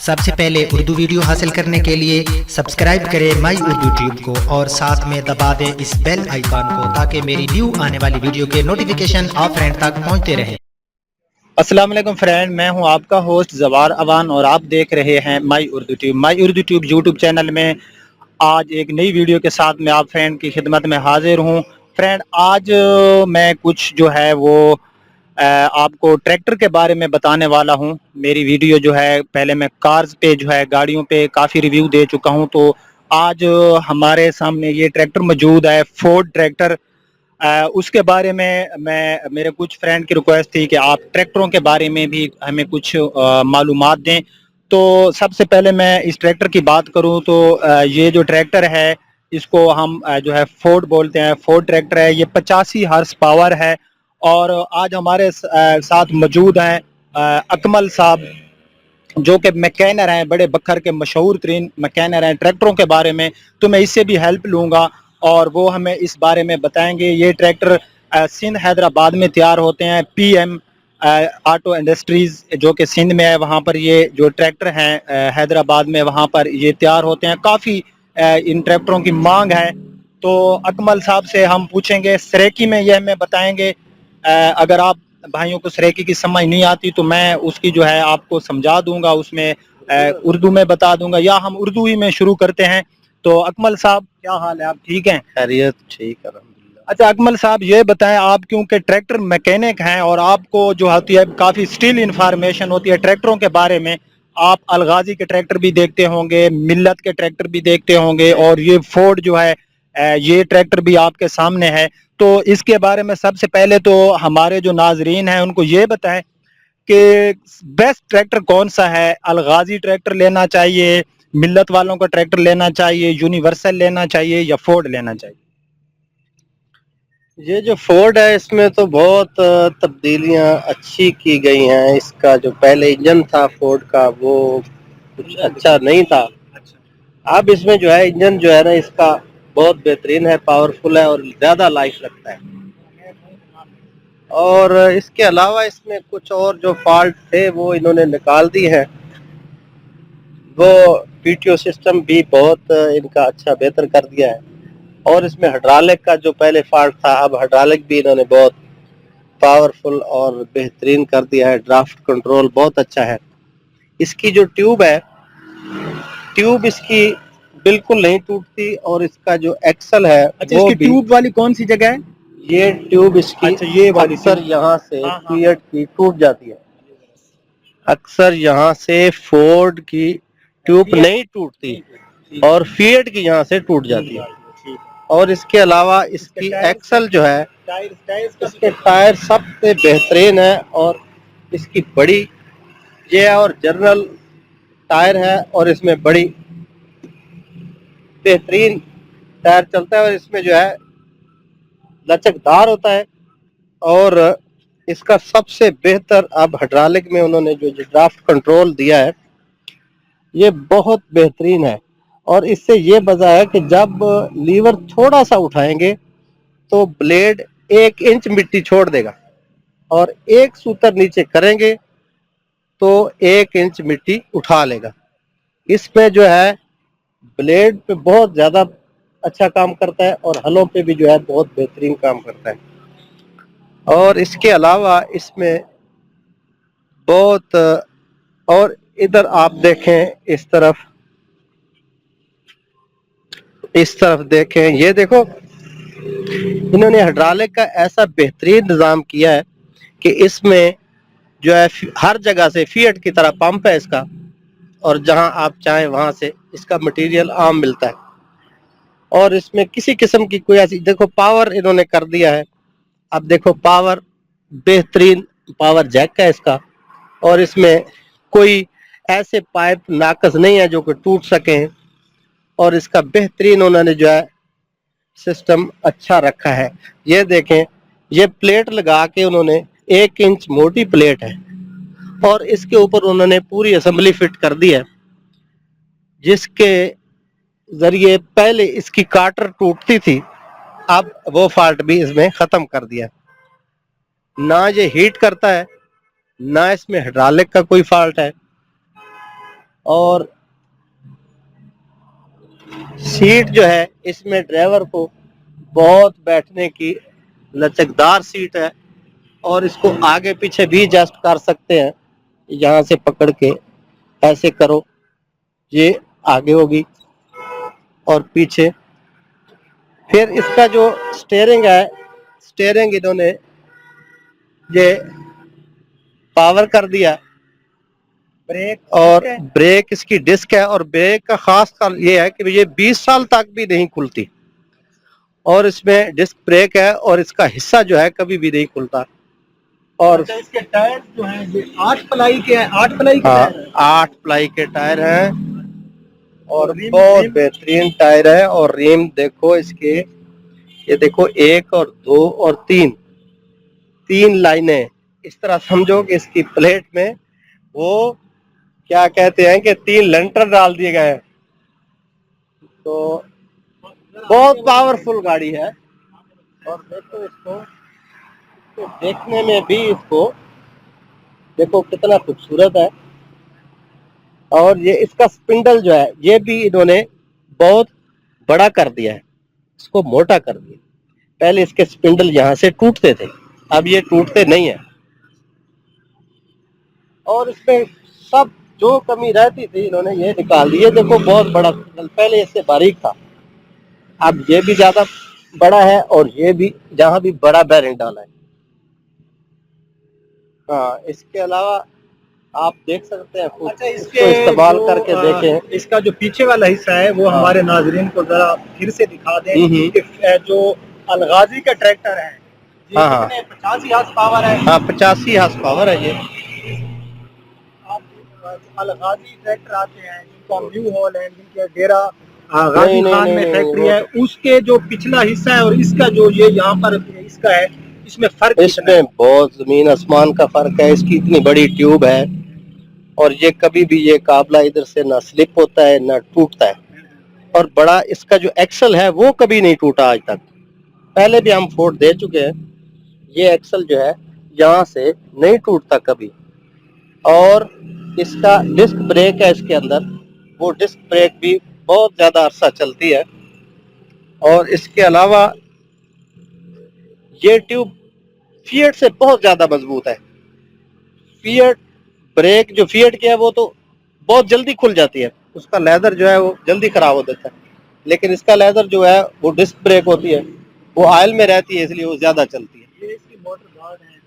सबसे पहले उर्दू वीडियो हासिल करने के लिए सब्सक्राइब करें माई उर्दू ट्यूब को और साथ में दबा दें इस बेल आइकॉन को ताकि मेरी न्यू आने वाली वीडियो के नोटिफिकेशन आप फ्रेंड तक पहुंचते रहें। अस्सलाम वालेकुम फ्रेंड, मैं हूं आपका होस्ट जवार अवान और आप देख रहे हैं माई उर्दू ट्यूब। माई उर्दू ट्यूब यूट्यूब चैनल में आज एक नई वीडियो के साथ मैं आप फ्रेंड की खिदमत में हाजिर हूं। फ्रेंड, आज मैं कुछ जो है वो आपको ट्रैक्टर के बारे में बताने वाला हूं। मेरी वीडियो जो है पहले मैं कार्स पे जो है गाड़ियों पे काफ़ी रिव्यू दे चुका हूं, तो आज हमारे सामने ये ट्रैक्टर मौजूद है, फोर्ड ट्रैक्टर। उसके बारे में मेरे कुछ फ्रेंड की रिक्वेस्ट थी कि आप ट्रैक्टरों के बारे में भी हमें कुछ मालूमात दें। तो सबसे पहले मैं इस ट्रैक्टर की बात करूं तो ये जो ट्रैक्टर है इसको हम जो है फोर्ड बोलते हैं। फोर्ड ट्रैक्टर है, ये 85 हॉर्स पावर है। और आज हमारे साथ मौजूद हैं अकमल साहब, जो कि मैकेनियर हैं, बड़े बखर के मशहूर तरीन मैकेनियर हैं ट्रैक्टरों के बारे में। तो मैं इससे भी हेल्प लूँगा और वो हमें इस बारे में बताएंगे। ये ट्रैक्टर सिंध हैदराबाद में तैयार होते हैं। PM ऑटो इंडस्ट्रीज़ जो कि सिंध में है, वहाँ पर ये जो ट्रैक्टर हैं हैदराबाद में, वहाँ पर ये तैयार होते हैं। काफ़ी इन ट्रैक्टरों की मांग है। तो अकमल साहब से हम पूछेंगे, सरेकी में ये हमें बताएंगे। अगर आप भाइयों को सरेकी की समझ नहीं आती तो मैं उसकी जो है आपको समझा दूंगा, उसमें उर्दू में बता दूंगा, या हम उर्दू ही में शुरू करते हैं। तो अकमल साहब, क्या हाल है, आप ठीक हैं? खैरियत, ठीक है, अल्हम्दुलिल्लाह। अच्छा अकमल साहब, ये बताएं, आप क्योंकि ट्रैक्टर मैकेनिक हैं और आपको जो होती है काफ़ी स्टिल इंफॉर्मेशन होती है ट्रैक्टरों के बारे में। आप अलगाजी के ट्रैक्टर भी देखते होंगे, मिल्लत के ट्रैक्टर भी देखते होंगे, और ये फोर्ड जो है ये ट्रैक्टर भी आपके सामने है। तो इसके बारे में सबसे पहले तो हमारे जो नाजरीन हैं उनको ये बताएं कि बेस्ट ट्रैक्टर कौन सा है। अलगाजी ट्रैक्टर लेना चाहिए, मिल्लत वालों का ट्रैक्टर लेना चाहिए, यूनिवर्सल लेना चाहिए, या फोर्ड लेना चाहिए? ये जो फोर्ड है इसमें तो बहुत तब्दीलियां अच्छी की गई हैं। इसका जो पहले इंजन था फोर्ड का वो कुछ अच्छा नहीं था। अब इसमें जो है इंजन जो है ना इसका बहुत बेहतरीन है, पावरफुल है और ज्यादा लाइफ रखता है। और इसके अलावा इसमें कुछ और जो फॉल्ट थे वो इन्होंने निकाल दी है। वो PTO सिस्टम भी बहुत इनका अच्छा बेहतर कर दिया है। और इसमें हाइड्रोलिक का जो पहले फॉल्ट था, अब हाइड्रोलिक भी इन्होंने बहुत पावरफुल और बेहतरीन कर दिया है। ड्राफ्ट कंट्रोल बहुत अच्छा है। इसकी जो ट्यूब है, ट्यूब इसकी बिल्कुल नहीं टूटती। और इसका जो एक्सल है अच्छा, वो इसकी भी, ट्यूब वाली कौन सी जगह है? ये ट्यूब इसकी अच्छा, ये वाली अक्सर ट्यूब। यहाँ से हाँ, हाँ। फिएट की टूट जाती है। अक्सर यहाँ से फोर्ड की ट्यूब नहीं टूटती और फिएट की यहाँ से टूट जाती है। और इसके अलावा इसकी एक्सल जो है, इसके टायर सबसे बेहतरीन है और इसकी बड़ी ये है और जनरल टायर है और इसमें बड़ी बेहतरीन टायर चलता है। और इसमें जो है लचकदार होता है। और इसका सबसे बेहतर अब हाइड्रोलिक में उन्होंने जो ड्राफ्ट कंट्रोल दिया है ये बहुत बेहतरीन है। और इससे ये वजह है कि जब लीवर थोड़ा सा उठाएंगे तो ब्लेड 1 इंच मिट्टी छोड़ देगा, और एक सूतर नीचे करेंगे तो 1 इंच मिट्टी उठा लेगा। इसमें जो है ब्लेड पे बहुत ज्यादा अच्छा काम करता है और हलों पे भी जो है बहुत बेहतरीन काम करता है। और इसके अलावा इसमें बहुत और इधर आप देखें, इस तरफ देखें, ये देखो इन्होंने हाइड्रोलिक का ऐसा बेहतरीन निज़ाम किया है कि इसमें जो है हर जगह से फिएट की तरह पंप है इसका, और जहां आप चाहें वहां से इसका मटेरियल आम मिलता है। और इसमें किसी किस्म की कोई ऐसी, देखो पावर इन्होंने कर दिया है। अब देखो पावर, बेहतरीन पावर जैक है इसका। और इसमें कोई ऐसे पाइप नाकस नहीं है जो कि टूट सके। और इसका बेहतरीन उन्होंने जो है सिस्टम अच्छा रखा है। ये देखें, ये प्लेट लगा के उन्होंने 1 इंच मोटी प्लेट है और इसके ऊपर उन्होंने पूरी असेंबली फिट कर दी है, जिसके जरिए पहले इसकी कार्टर टूटती थी, अब वो फॉल्ट भी इसमें खत्म कर दिया। ना ये हीट करता है, ना इसमें हाइड्रोलिक का कोई फॉल्ट है। اور سیٹ جو ہے اس میں ڈرائیور کو بہت بیٹھنے کی لچکدار سیٹ ہے، اور اس کو آگے پیچھے بھی ایڈجسٹ کر سکتے ہیں، یہاں سے پکڑ کے ایسے کرو، یہ آگے ہوگی اور پیچھے. پھر اس کا جو سٹیئرنگ ہے، سٹیئرنگ انہوں نے یہ پاور کر دیا، بریک اور بریک اس کی ڈسک ہے، اور بریک کا خاص یہ ہے کہ یہ 20 سال تک بھی نہیں کھلتی، اور اس میں ڈسک بریک ہے، اور اس کا حصہ جو ہے کبھی بھی نہیں کھلتا. اور اس کے ٹائر جو ہیں یہ 8 پلائی کے ہیں، 8 پلائی کے ٹائر ہیں. 8 پلائی کے ٹائر ہیں، اور بہت بہترین ٹائر ہے. اور ریم دیکھو اس کے، یہ دیکھو 1 اور 2 اور 3 لائنیں، اس طرح سمجھو کہ اس کی پلیٹ میں وہ کیا کہتے ہیں کہ 3 لنٹر ڈال دیے گئے ہیں. تو بہت پاورفل گاڑی ہے. اور دیکھو اس کو، تو دیکھنے میں بھی اس کو دیکھو کتنا خوبصورت ہے. اور یہ اس کا سپنڈل جو ہے یہ بھی انہوں نے بہت بڑا کر دیا ہے، اس کو موٹا کر دیا. پہلے اس کے سپنڈل یہاں سے ٹوٹتے تھے، اب یہ ٹوٹتے نہیں ہیں. اور اس میں سب جو کمی رہتی تھی انہوں نے یہ نکال دی ہے. دیکھو بہت بڑا سپنڈل، پہلے اس سے باریک تھا، اب یہ بھی زیادہ بڑا ہے، اور یہ بھی جہاں بھی بڑا بیرنگ ڈالا ہے. ہاں، اس کے علاوہ آپ دیکھ سکتے ہیں، اچھا، اس کو استعمال کر کے دیکھیں. اس کا جو پیچھے والا حصہ ہے وہ ہمارے ناظرین کو ذرا پھر سے دکھا دیں. کہ جو الغازی کا ٹریکٹر ہے یہ کتنے 85 ہارس پاور ہے. ہاں 85 ہارس پاور ہے. یہ الغازی ٹریکٹر آتے ہیں جن کو ہم نیو ہالینڈ، جن کے ڈیرا غازی خان میں فیکٹری ہے، اس کے جو پچھلا حصہ ہے اور اس کا جو یہ یہاں پر اس کا ہے، اس میں فرق اس میں بہت زمین آسمان کا فرق ہے. اس کی اتنی بڑی ٹیوب ہے، اور یہ کبھی بھی یہ قابلہ ادھر سے نہ سلپ ہوتا ہے نہ ٹوٹتا ہے. اور بڑا اس کا جو ایکسل ہے وہ کبھی نہیں ٹوٹا آج تک. پہلے بھی ہم فورڈ دے چکے ہیں، یہ ایکسل جو ہے یہاں سے نہیں ٹوٹتا کبھی. اور اس کا ڈسک بریک ہے اس کے اندر، وہ ڈسک بریک بھی بہت زیادہ عرصہ چلتی ہے. اور اس کے علاوہ یہ ٹیوب فیٹ سے بہت زیادہ مضبوط ہے. فیٹ بریک جو فیٹ کی ہے وہ تو بہت جلدی کھل جاتی ہے، اس کا لیدر جو ہے وہ جلدی خراب ہو جاتا ہے. لیکن اس کا لیدر جو ہے وہ ڈسک بریک ہوتی ہے، وہ آئل میں رہتی ہے، اس لیے وہ زیادہ چلتی ہے. یہ اس کی موٹر گارڈ ہیں.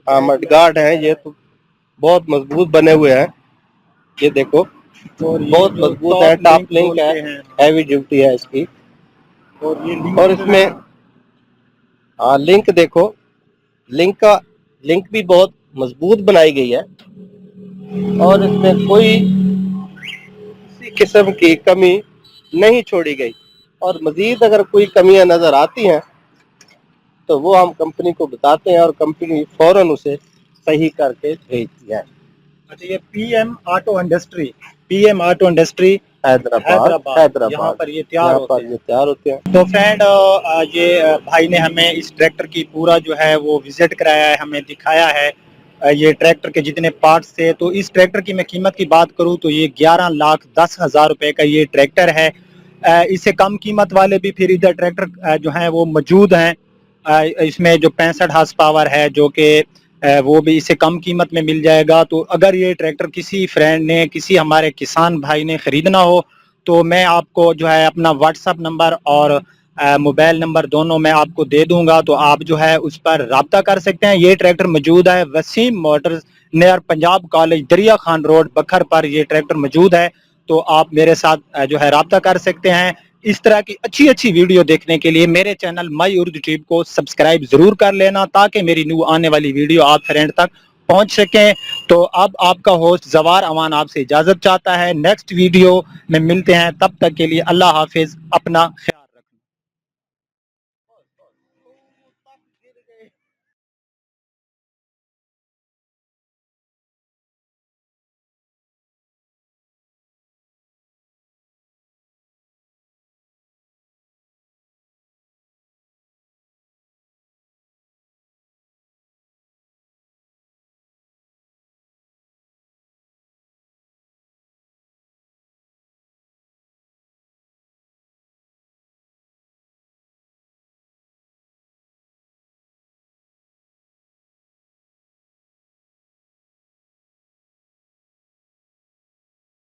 ہاں مڈ گارڈ ہیں، یہ تو بہت مضبوط بنے ہوئے ہیں. یہ دیکھو بہت مضبوط ہے. ٹاپ لنک ہے، ہیوی ڈیوٹی ہے اس کی. اور اس میں لنک دیکھو، لنک بھی بہت مضبوط بنائی گئی ہے، اور اس میں کوئی کسی قسم کی کمی نہیں چھوڑی گئی. اور مزید اگر کوئی کمیاں نظر آتی ہیں تو وہ ہم کمپنی کو بتاتے ہیں، اور کمپنی فوراً اسے صحیح کر کے بھیجتی ہے. اچھا، یہ P M auto industry Hyderabad, یہاں پر یہ تیار ہوتے ہیں. تو فرینڈ، یہ بھائی نے ہمیں اس ٹریکٹر کی پورا جو ہے وہ وزٹ کرایا ہے، ہمیں دکھایا ہے یہ ٹریکٹر کے جتنے پارٹس تھے. تو اس ٹریکٹر کی میں قیمت کی بات کروں تو یہ 11,10,000 روپے کا یہ ٹریکٹر ہے. اس سے کم قیمت والے بھی پھر ادھر ٹریکٹر جو ہیں وہ موجود ہیں. اس میں جو 65 ہارس پاور ہے جو کہ وہ بھی اس سے کم قیمت میں مل جائے گا. تو اگر یہ ٹریکٹر کسی فرینڈ نے، کسی ہمارے کسان بھائی نے خریدنا ہو تو میں آپ کو جو ہے اپنا واٹس ایپ نمبر اور موبائل نمبر دونوں میں آپ کو دے دوں گا، تو آپ جو ہے اس پر رابطہ کر سکتے ہیں. یہ ٹریکٹر موجود ہے Waseem motors near Punjab college, Darya Khan road, بکھر پر یہ ٹریکٹر موجود ہے. تو آپ میرے ساتھ جو ہے رابطہ کر سکتے ہیں. اس طرح کی اچھی ویڈیو دیکھنے کے لیے میرے چینل مائی اردو ٹیوب کو سبسکرائب ضرور کر لینا، تاکہ میری نیو آنے والی ویڈیو آپ فرینڈ تک پہنچ سکیں. تو اب آپ کا ہوسٹ زوار امان آپ سے اجازت چاہتا ہے. نیکسٹ ویڈیو میں ملتے ہیں، تب تک کے لیے اللہ حافظ، اپنا خیال